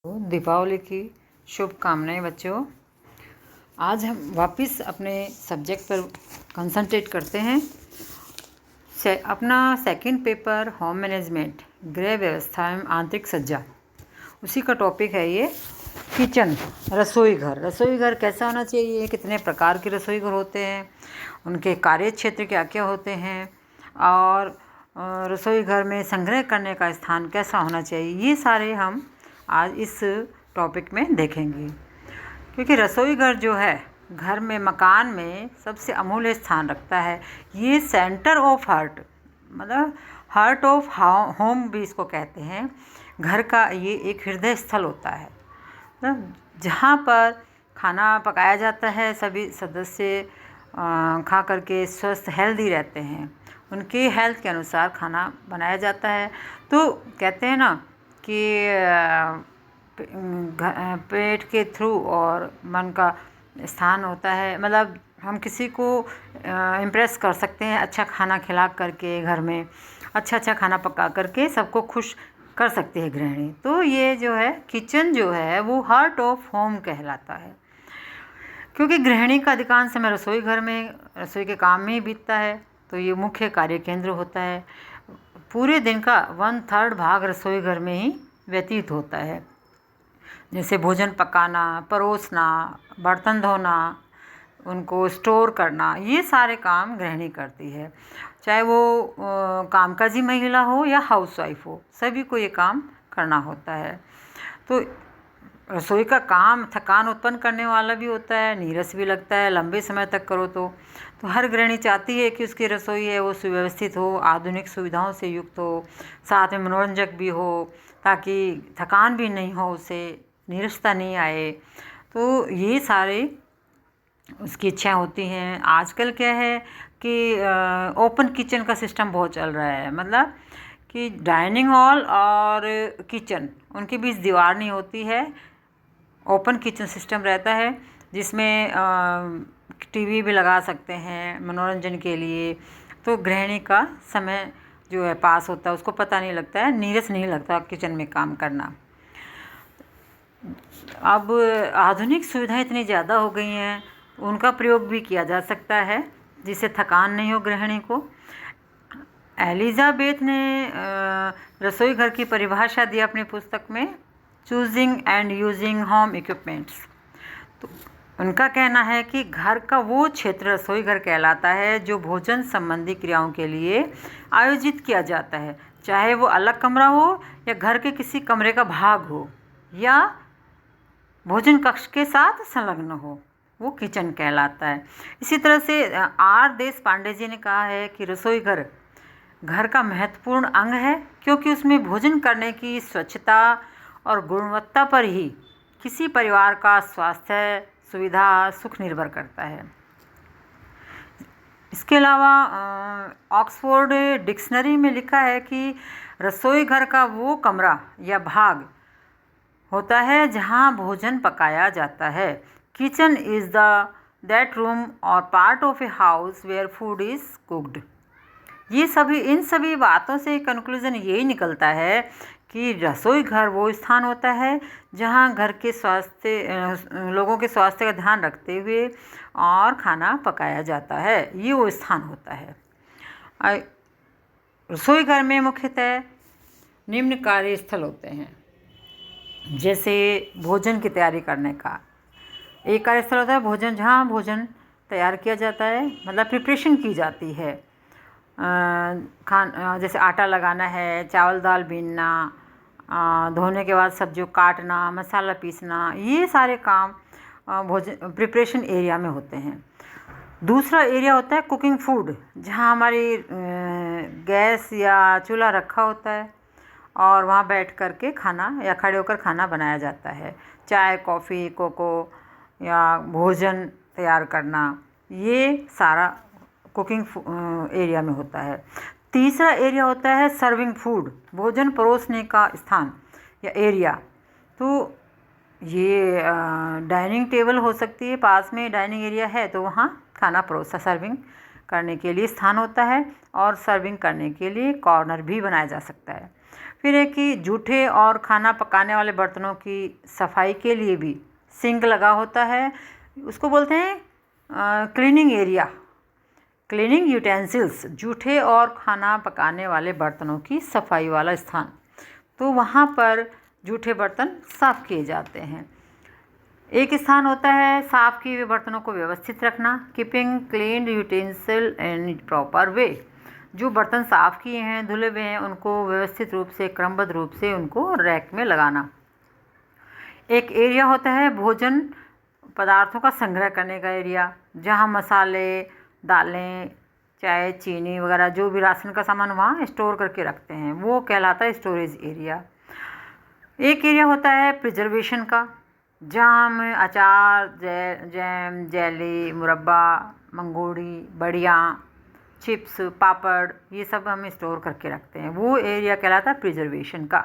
दीपावली की शुभकामनाएं बच्चों। आज हम वापस अपने सब्जेक्ट पर कंसंट्रेट करते हैं। अपना सेकंड पेपर होम मैनेजमेंट, गृह व्यवस्था एवं आंतरिक सज्जा, उसी का टॉपिक है ये किचन, रसोई घर। रसोई घर कैसा होना चाहिए, कितने प्रकार के रसोई घर होते हैं, उनके कार्य क्षेत्र क्या क्या होते हैं, और रसोई घर में संग्रह करने का स्थान कैसा होना चाहिए, ये सारे हम आज इस टॉपिक में देखेंगे। क्योंकि रसोई घर जो है घर में, मकान में सबसे अमूल्य स्थान रखता है। ये सेंटर ऑफ हार्ट, मतलब हार्ट ऑफ होम भी इसको कहते हैं। घर का ये एक हृदय स्थल होता है, मतलब जहाँ पर खाना पकाया जाता है। सभी सदस्य खा करके स्वस्थ हेल्दी रहते हैं, उनके हेल्थ के अनुसार खाना बनाया जाता है। तो कहते हैं ना कि पेट के थ्रू और मन का स्थान होता है। मतलब हम किसी को इम्प्रेस कर सकते हैं अच्छा खाना खिला करके, घर में अच्छा खाना पका करके सबको खुश कर सकते हैं गृहिणी। तो ये जो है किचन जो है वो हार्ट ऑफ होम कहलाता है, क्योंकि गृहिणी का अधिकांश समय रसोई घर में, रसोई के काम में ही बीतता है। तो ये मुख्य कार्य केंद्र होता है। पूरे दिन का 1/3 भाग रसोई घर में ही व्यतीत होता है, जैसे भोजन पकाना, परोसना, बर्तन धोना, उनको स्टोर करना, ये सारे काम गृहिणी करती है। चाहे वो कामकाजी महिला हो या हाउसवाइफ हो, सभी को ये काम करना होता है। तो रसोई का काम थकान उत्पन्न करने वाला भी होता है, नीरस भी लगता है लंबे समय तक करो तो हर गृहिणी चाहती है कि उसकी रसोई है वो सुव्यवस्थित हो, आधुनिक सुविधाओं से युक्त हो, साथ में मनोरंजक भी हो, ताकि थकान भी नहीं हो, उसे नीरसता नहीं आए। तो ये सारे उसकी इच्छाएं होती हैं। आजकल क्या है कि ओपन किचन का सिस्टम बहुत चल रहा है, मतलब कि डाइनिंग हॉल और किचन, उनके बीच दीवार नहीं होती है। ओपन किचन सिस्टम रहता है, जिसमें टीवी भी लगा सकते हैं मनोरंजन के लिए। तो गृहिणी का समय जो है पास होता है, उसको पता नहीं लगता है, नीरस नहीं लगता किचन में काम करना। अब आधुनिक सुविधाएं इतनी ज़्यादा हो गई हैं, उनका प्रयोग भी किया जा सकता है जिससे थकान नहीं हो गृहिणी को। एलिजाबेथ ने रसोई घर की परिभाषा दी अपनी पुस्तक में, choosing and using home equipments. तो उनका कहना है कि घर का वो क्षेत्र रसोई घर कहलाता है जो भोजन संबंधी क्रियाओं के लिए आयोजित किया जाता है, चाहे वो अलग कमरा हो या घर के किसी कमरे का भाग हो या भोजन कक्ष के साथ संलग्न हो, वो किचन कहलाता है। इसी तरह से आर देश पांडे जी ने कहा है कि रसोई घर घर का महत्वपूर्ण अंग है, क्योंकि उसमें भोजन करने की स्वच्छता और गुणवत्ता पर ही किसी परिवार का स्वास्थ्य, सुविधा, सुख निर्भर करता है। इसके अलावा ऑक्सफोर्ड डिक्शनरी में लिखा है कि रसोई घर का वो कमरा या भाग होता है जहां भोजन पकाया जाता है। Kitchen is that room or part of a house where food is cooked. इन सभी बातों से कंक्लूजन यही निकलता है कि रसोई घर वो स्थान होता है जहां घर के लोगों के स्वास्थ्य का ध्यान रखते हुए और खाना पकाया जाता है, ये वो स्थान होता है। रसोई घर में मुख्यतः निम्न कार्य स्थल होते हैं, जैसे भोजन की तैयारी करने का एक कार्यस्थल होता है, भोजन जहाँ भोजन तैयार किया जाता है, मतलब प्रिपरेशन की जाती है। जैसे आटा लगाना है, चावल दाल बीनना, धोने के बाद सब्जियों काटना, मसाला पीसना, ये सारे काम भोजन प्रिपरेशन एरिया में होते हैं। दूसरा एरिया होता है कुकिंग फूड, जहाँ हमारी गैस या चूल्हा रखा होता है और वहाँ बैठ कर के खाना या खड़े होकर खाना बनाया जाता है। चाय, कॉफ़ी, कोको या भोजन तैयार करना, ये सारा कुकिंग एरिया में होता है। तीसरा एरिया होता है सर्विंग फूड, भोजन परोसने का स्थान या एरिया। तो ये डाइनिंग टेबल हो सकती है, पास में डाइनिंग एरिया है तो वहाँ खाना परोसा सर्विंग करने के लिए स्थान होता है, और सर्विंग करने के लिए कॉर्नर भी बनाया जा सकता है। फिर है कि जूठे और खाना पकाने वाले बर्तनों की सफाई के लिए भी सिंक लगा होता है, उसको बोलते हैं क्लीनिंग एरिया। क्लीनिंग यूटेंसिल्स, जूठे और खाना पकाने वाले बर्तनों की सफाई वाला स्थान, तो वहाँ पर जूठे बर्तन साफ़ किए जाते हैं। एक स्थान होता है साफ़ किए हुए बर्तनों को व्यवस्थित रखना, keeping clean utensil in proper way. जो बर्तन साफ़ किए हैं, धुले हुए हैं, उनको व्यवस्थित रूप से, क्रमबद्ध रूप से उनको रैक में लगाना। एक एरिया होता है भोजन पदार्थों का संग्रह करने का एरिया, जहाँ मसाले, दालें, चाय, चीनी वगैरह जो भी राशन का सामान वहाँ स्टोर करके रखते हैं, वो कहलाता है स्टोरेज एरिया। एक एरिया होता है प्रिजर्वेशन का, जहाँ हम अचार, जैम, जेली, मुरब्बा, मंगोड़ी, बड़ियाँ, चिप्स, पापड़, ये सब हम स्टोर करके रखते हैं, वो एरिया कहलाता है प्रिजर्वेशन का।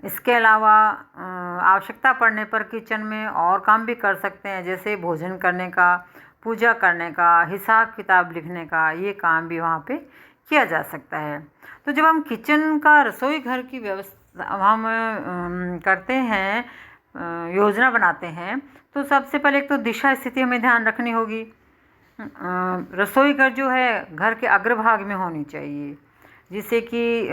इसके अलावा आवश्यकता पड़ने पर किचन में और काम भी कर सकते हैं, जैसे भोजन करने का, पूजा करने का, हिसाब किताब लिखने का, ये काम भी वहाँ पे किया जा सकता है। तो जब हम किचन का, रसोई घर की व्यवस्था हम करते हैं, योजना बनाते हैं, तो सबसे पहले एक तो दिशा स्थिति हमें ध्यान रखनी होगी। रसोई घर जो है घर के अग्रभाग में होनी चाहिए, जिससे कि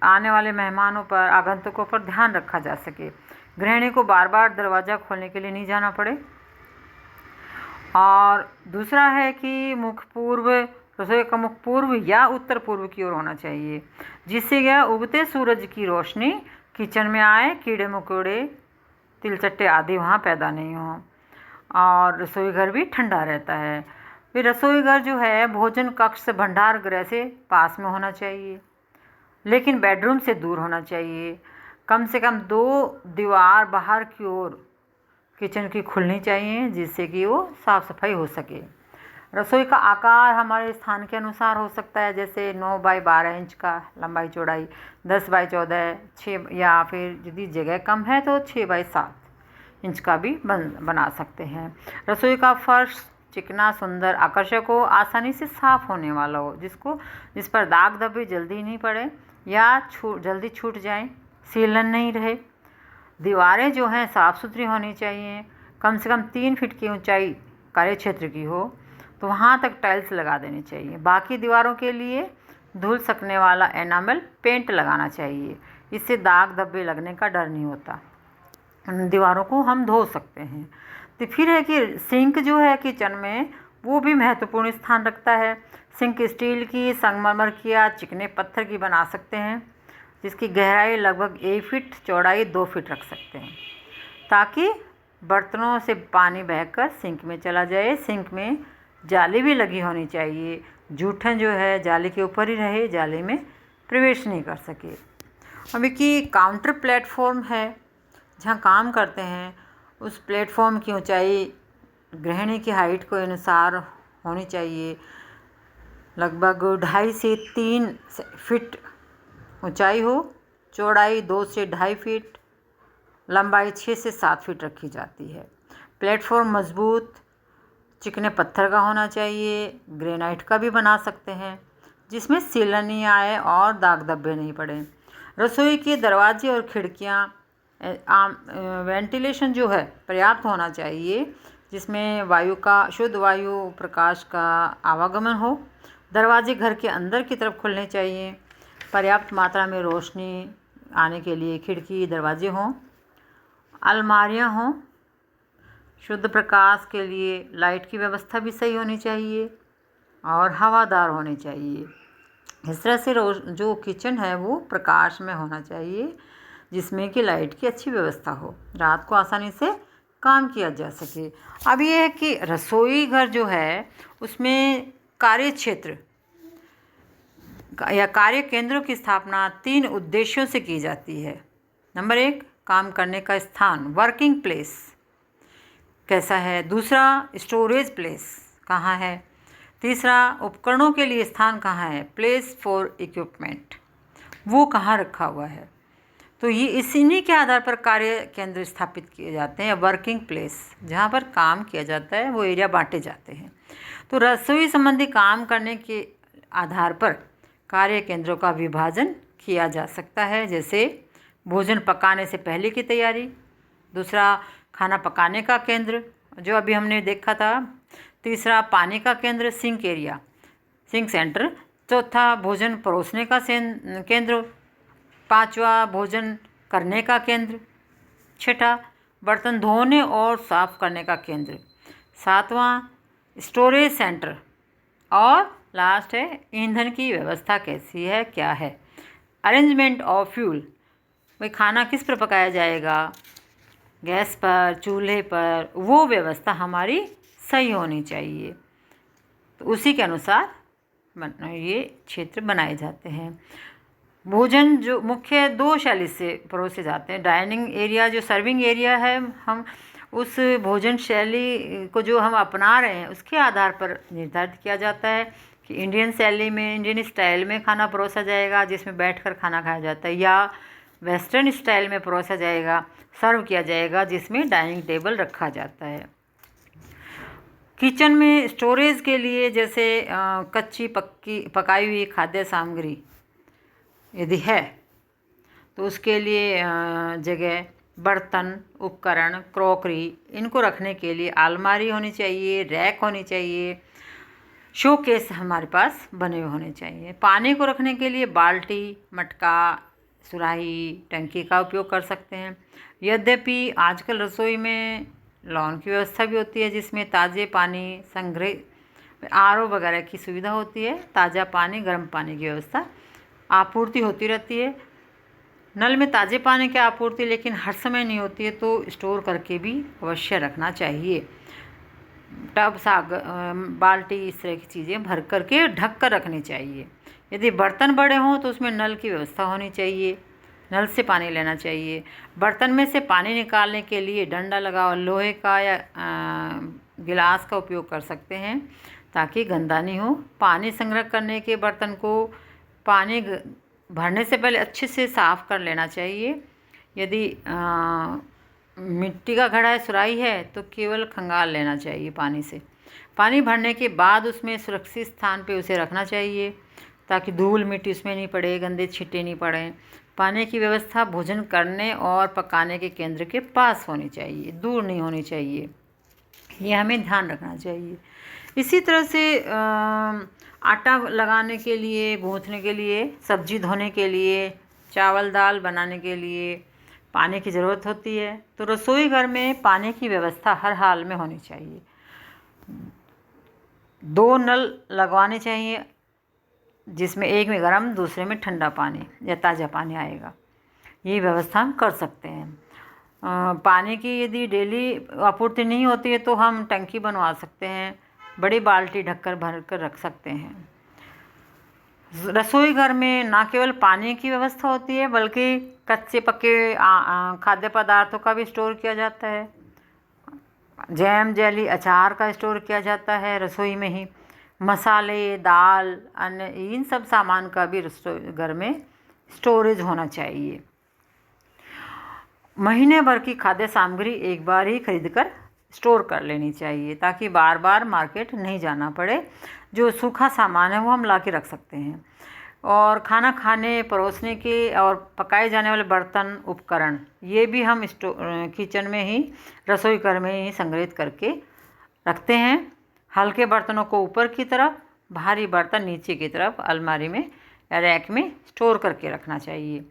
आने वाले मेहमानों पर, आगंतुकों पर ध्यान रखा जा सके। गृहिणी को बार बार दरवाज़ा खोलने के लिए नहीं जाना पड़े। और दूसरा है कि मुख पूर्व, रसोई का मुख पूर्व या उत्तर पूर्व की ओर होना चाहिए, जिससे यह उगते सूरज की रोशनी किचन में आए, कीड़े मकोड़े, तिलचट्टे आदि वहाँ पैदा नहीं हों, और रसोई घर भी ठंडा रहता है। फिर रसोई घर जो है भोजन कक्ष से, भंडार गृह से पास में होना चाहिए, लेकिन बेडरूम से दूर होना चाहिए। कम से कम 2 दीवार बाहर की ओर किचन की खुलनी चाहिए, जिससे कि वो साफ़ सफाई हो सके। रसोई का आकार हमारे स्थान के अनुसार हो सकता है, जैसे 9 बाई 12 इंच का लंबाई चौड़ाई, 10 बाई 14, 6, या फिर यदि जगह कम है तो 6 बाई 7 इंच का भी बना सकते हैं। रसोई का फर्श चिकना, सुंदर, आकर्षक हो, आसानी से साफ़ होने वाला हो, जिस पर दाग धब्बे जल्दी नहीं पड़े या जल्दी छूट जाए, सीलन नहीं रहे। दीवारें जो हैं साफ़ सुथरी होनी चाहिए, कम से कम 3 फीट की ऊंचाई कार्य क्षेत्र की हो, तो वहाँ तक टाइल्स लगा देनी चाहिए। बाकी दीवारों के लिए धुल सकने वाला एनामल पेंट लगाना चाहिए, इससे दाग धब्बे लगने का डर नहीं होता, उन दीवारों को हम धो सकते हैं। तो फिर है कि सिंक जो है किचन में, वो भी महत्वपूर्ण स्थान रखता है। सिंक स्टील की, संगमरमर की या चिकने पत्थर की बना सकते हैं, जिसकी गहराई लगभग 1 फीट, चौड़ाई 2 फीट रख सकते हैं, ताकि बर्तनों से पानी बहकर सिंक में चला जाए। सिंक में जाली भी लगी होनी चाहिए, जूठन जो है जाली के ऊपर ही रहे, जाली में प्रवेश नहीं कर सके। अभी की काउंटर प्लेटफॉर्म है जहाँ काम करते हैं, उस प्लेटफॉर्म की ऊंचाई गृहिणी की हाइट के अनुसार होनी चाहिए। लगभग 2.5 से 3 फीट ऊंचाई हो, चौड़ाई 2 से 2.5 फीट, लंबाई 6 से 7 फीट रखी जाती है। प्लेटफॉर्म मजबूत चिकने पत्थर का होना चाहिए, ग्रेनाइट का भी बना सकते हैं, जिसमें सीलन नहीं आए और दाग धब्बे नहीं पड़े। रसोई के दरवाजे और खिड़कियाँ, वेंटिलेशन जो है पर्याप्त होना चाहिए, जिसमें वायु का, शुद्ध वायु, प्रकाश का आवागमन हो। दरवाजे घर के अंदर की तरफ खुलने चाहिए, पर्याप्त मात्रा में रोशनी आने के लिए खिड़की, दरवाजे हों। अलमारियां हों, शुद्ध प्रकाश के लिए लाइट की व्यवस्था भी सही होनी चाहिए और हवादार होनी चाहिए। इस तरह से जो किचन है वो प्रकाश में होना चाहिए, जिसमें कि लाइट की अच्छी व्यवस्था हो, रात को आसानी से काम किया जा सके। अब ये है कि रसोई घर जो है उसमें कार्य क्षेत्र या कार्य केंद्रों की स्थापना 3 उद्देश्यों से की जाती है। नंबर 1, काम करने का स्थान, वर्किंग प्लेस कैसा है। दूसरा, स्टोरेज प्लेस कहाँ है। तीसरा, उपकरणों के लिए स्थान कहाँ है, प्लेस फॉर इक्विपमेंट, वो कहाँ रखा हुआ है। तो ये इन्हीं के आधार पर कार्य केंद्र स्थापित किए जाते हैं, वर्किंग प्लेस जहाँ पर काम किया जाता है, वो एरिया बांटे जाते हैं। तो रसोई संबंधी काम करने के आधार पर कार्य केंद्रों का विभाजन किया जा सकता है, जैसे भोजन पकाने से पहले की तैयारी। दूसरा, खाना पकाने का केंद्र जो अभी हमने देखा था। तीसरा, पानी का केंद्र सिंक सेंटर। चौथा, भोजन परोसने का केंद्र। पांचवा, भोजन करने का केंद्र। छठा, बर्तन धोने और साफ करने का केंद्र। सातवां, स्टोरेज सेंटर। और लास्ट है, ईंधन की व्यवस्था कैसी है, क्या है। अरेंजमेंट ऑफ फ्यूल, भाई खाना किस पर पकाया जाएगा, गैस पर, चूल्हे पर, वो व्यवस्था हमारी सही होनी चाहिए। तो उसी के अनुसार ये क्षेत्र बनाए जाते हैं। भोजन जो मुख्य दो शैली से परोसे जाते हैं। डाइनिंग एरिया जो सर्विंग एरिया है, हम उस भोजन शैली को जो हम अपना रहे हैं उसके आधार पर निर्धारित किया जाता है कि इंडियन शैली में, इंडियन स्टाइल में खाना परोसा जाएगा जिसमें बैठकर खाना खाया जाता है, या वेस्टर्न स्टाइल में परोसा जाएगा, सर्व किया जाएगा जिसमें डाइनिंग टेबल रखा जाता है। किचन में स्टोरेज के लिए जैसे कच्ची पकाई हुई खाद्य सामग्री यदि है तो उसके लिए जगह, बर्तन, उपकरण, क्रॉकरी, इनको रखने के लिए अलमारी होनी चाहिए, रैक होनी चाहिए, शोकेस हमारे पास बने हुए होने चाहिए। पानी को रखने के लिए बाल्टी, मटका, सुराही, टंकी का उपयोग कर सकते हैं। यद्यपि आजकल रसोई में लॉन की व्यवस्था भी होती है जिसमें ताज़े पानी संग्रह, आरओ वगैरह की सुविधा होती है। ताज़ा पानी, गर्म पानी की व्यवस्था आपूर्ति होती रहती है। नल में ताज़े पानी की आपूर्ति लेकिन हर समय नहीं होती है, तो स्टोर करके भी अवश्य रखना चाहिए। टब, बाल्टी, इस तरह की चीज़ें भर करके ढक कर रखनी चाहिए। यदि बर्तन बड़े हों तो उसमें नल की व्यवस्था होनी चाहिए, नल से पानी लेना चाहिए। बर्तन में से पानी निकालने के लिए डंडा लगा हुआ लोहे का या गिलास का उपयोग कर सकते हैं ताकि गंदा नहीं हो। पानी संग्रह करने के बर्तन को पानी भरने से पहले अच्छे से साफ़ कर लेना चाहिए। यदि मिट्टी का घड़ा है, सुराही है, तो केवल खंगाल लेना चाहिए पानी से। पानी भरने के बाद उसमें सुरक्षित स्थान पे उसे रखना चाहिए ताकि धूल मिट्टी उसमें नहीं पड़े, गंदे छींटे नहीं पड़ें। पानी की व्यवस्था भोजन करने और पकाने के केंद्र के पास होनी चाहिए, दूर नहीं होनी चाहिए। ये हमें ध्यान रखना चाहिए। इसी तरह से आटा लगाने के लिए, गूँथने के लिए, सब्जी धोने के लिए, चावल दाल बनाने के लिए पानी की ज़रूरत होती है। तो रसोई घर में पानी की व्यवस्था हर हाल में होनी चाहिए। 2 नल लगवाने चाहिए जिसमें एक में गर्म, दूसरे में ठंडा पानी या ताज़ा पानी आएगा। ये व्यवस्था हम कर सकते हैं। पानी की यदि डेली आपूर्ति नहीं होती है तो हम टंकी बनवा सकते हैं, बड़ी बाल्टी ढककर भर कर रख सकते हैं। रसोई घर में ना केवल पानी की व्यवस्था होती है बल्कि कच्चे पके खाद्य पदार्थों का भी स्टोर किया जाता है। जैम, जेली, अचार का स्टोर किया जाता है रसोई में ही। मसाले, दाल, अन्य इन सब सामान का भी रसोई घर में स्टोरेज होना चाहिए। महीने भर की खाद्य सामग्री एक बार ही खरीदकर स्टोर कर लेनी चाहिए ताकि बार बार मार्केट नहीं जाना पड़े। जो सूखा सामान है वो हम ला के रख सकते हैं। और खाना खाने, परोसने के और पकाए जाने वाले बर्तन, उपकरण, ये भी हम किचन में ही, रसोई घर में ही संग्रहित करके रखते हैं। हल्के बर्तनों को ऊपर की तरफ, भारी बर्तन नीचे की तरफ अलमारी में या रैक में स्टोर करके रखना चाहिए।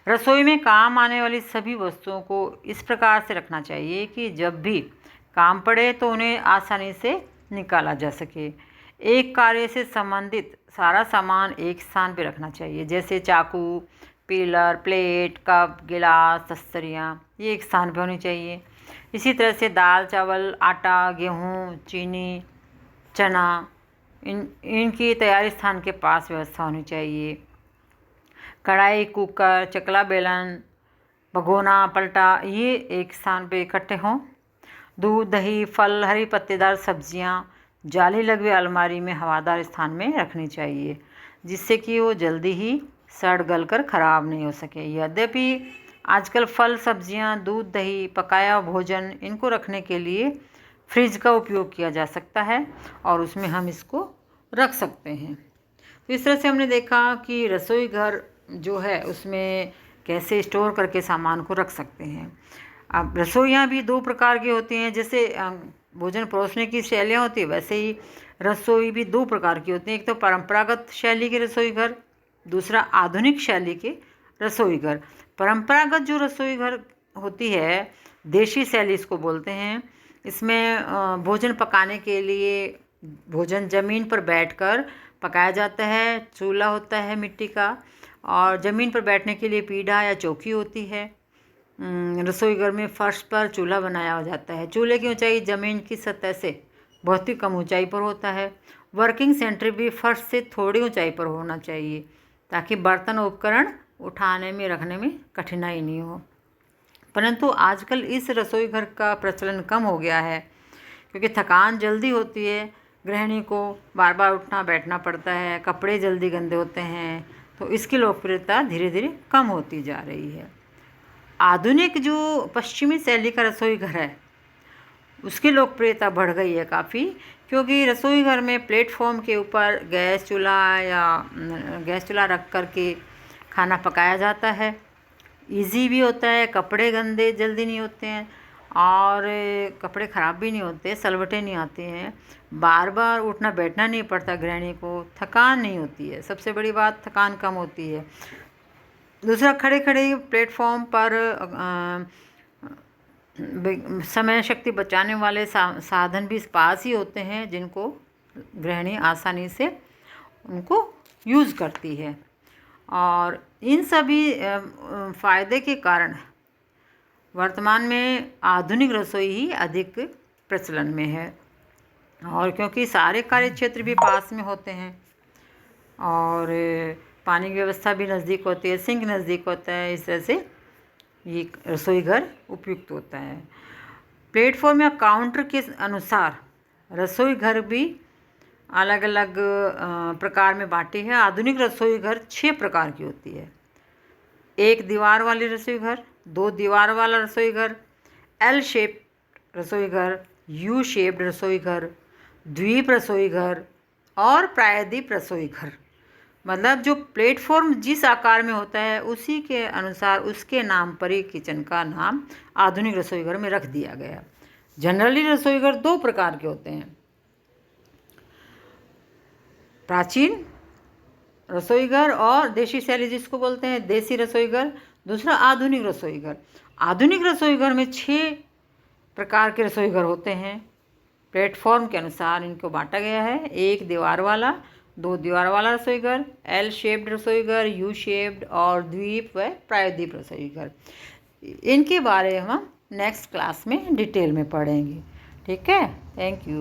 रसोई में काम आने वाली सभी वस्तुओं को इस प्रकार से रखना चाहिए कि जब भी काम पड़े तो उन्हें आसानी से निकाला जा सके। एक कार्य से संबंधित सारा सामान एक स्थान पर रखना चाहिए, जैसे चाकू, पीलर, प्लेट, कप, गिलास, तस्तरियाँ, ये एक स्थान पर होनी चाहिए। इसी तरह से दाल, चावल, आटा, गेहूँ, चीनी, चना, इनकी तैयारी स्थान के पास व्यवस्था होनी चाहिए। कढ़ाई, कुकर, चकला बेलन, भगोना, पलटा, ये एक स्थान पे इकट्ठे हों। दूध, दही, फल, हरी पत्तेदार सब्जियां जाली लगी हुई अलमारी में हवादार स्थान में रखनी चाहिए जिससे कि वो जल्दी ही सड़ गल कर ख़राब नहीं हो सके। यद्यपि आजकल फल, सब्जियां, दूध, दही, पकाया हुआ भोजन, इनको रखने के लिए फ्रिज का उपयोग किया जा सकता है और उसमें हम इसको रख सकते हैं। तो इस तरह से हमने देखा कि रसोई घर जो है उसमें कैसे स्टोर करके सामान को रख सकते हैं। अब रसोइयाँ भी दो प्रकार की होती हैं, जैसे भोजन परोसने की शैलियाँ होती है, वैसे ही रसोई भी दो प्रकार की होती हैं। एक तो परंपरागत शैली के रसोई घर, दूसरा आधुनिक शैली के रसोई घर। परंपरागत जो रसोई घर होती है, देशी शैली इसको बोलते हैं। इसमें भोजन पकाने के लिए भोजन ज़मीन पर बैठकर पकाया जाता है। चूल्हा होता है मिट्टी का, और ज़मीन पर बैठने के लिए पीढ़ा या चौकी होती है। रसोई घर में फर्श पर चूल्हा बनाया हो जाता है। चूल्हे की ऊंचाई ज़मीन की सतह से बहुत ही कम ऊंचाई पर होता है। वर्किंग सेंटर भी फर्श से थोड़ी ऊंचाई पर होना चाहिए, ताकि बर्तन उपकरण उठाने में रखने में कठिनाई नहीं हो। परंतु आजकल इस रसोई घर का प्रचलन कम हो गया है, क्योंकि थकान जल्दी होती है, गृहिणी को बार बार उठना बैठना पड़ता है, कपड़े जल्दी गंदे होते हैं, तो इसकी लोकप्रियता धीरे धीरे कम होती जा रही है। आधुनिक जो पश्चिमी शैली का रसोई घर है, उसकी लोकप्रियता बढ़ गई है काफ़ी, क्योंकि रसोई घर में प्लेटफॉर्म के ऊपर गैस चूल्हा रख कर के खाना पकाया जाता है। इजी भी होता है, कपड़े गंदे जल्दी नहीं होते हैं, और कपड़े ख़राब भी नहीं होते, सलवटें नहीं आती हैं, बार बार उठना बैठना नहीं पड़ता, गृहिणी को थकान नहीं होती है। सबसे बड़ी बात, थकान कम होती है। दूसरा, खड़े खड़े प्लेटफॉर्म पर समय शक्ति बचाने वाले साधन भी पास ही होते हैं, जिनको गृहिणी आसानी से उनको यूज़ करती है। और इन सभी फ़ायदे के कारण वर्तमान में आधुनिक रसोई ही अधिक प्रचलन में है, और क्योंकि सारे कार्य क्षेत्र भी पास में होते हैं, और पानी की व्यवस्था भी नज़दीक होती है, सिंक नज़दीक होता है, इस तरह से ये रसोई घर उपयुक्त होता है। प्लेटफॉर्म या काउंटर के अनुसार रसोई घर भी अलग अलग प्रकार में बांटी है। आधुनिक रसोई घर 6 प्रकार की होती है। 1 दीवार वाली रसोई घर, 2 दीवार वाला रसोई घर, एल शेप रसोई घर, यू शेप्ड रसोई घर, द्वीप रसोई घर और प्रायद्वीप रसोई घर। मतलब जो प्लेटफॉर्म जिस आकार में होता है, उसी के अनुसार उसके नाम पर ही किचन का नाम आधुनिक रसोई घर में रख दिया गया। जनरली रसोई घर 2 प्रकार के होते हैं, प्राचीन रसोई घर और देशी शैली जिसको बोलते हैं देसी रसोई घर। दूसरा, आधुनिक रसोई घर। आधुनिक रसोई घर में 6 प्रकार के रसोई घर होते हैं। प्लेटफॉर्म के अनुसार इनको बांटा गया है। 1 दीवार वाला, 2 दीवार वाला रसोई घर, एल शेप्ड रसोई घर, यू शेप्ड और द्वीप व प्रायद्वीप रसोई घर। इनके बारे में हम नेक्स्ट क्लास में डिटेल में पढ़ेंगे। ठीक है, थैंक यू।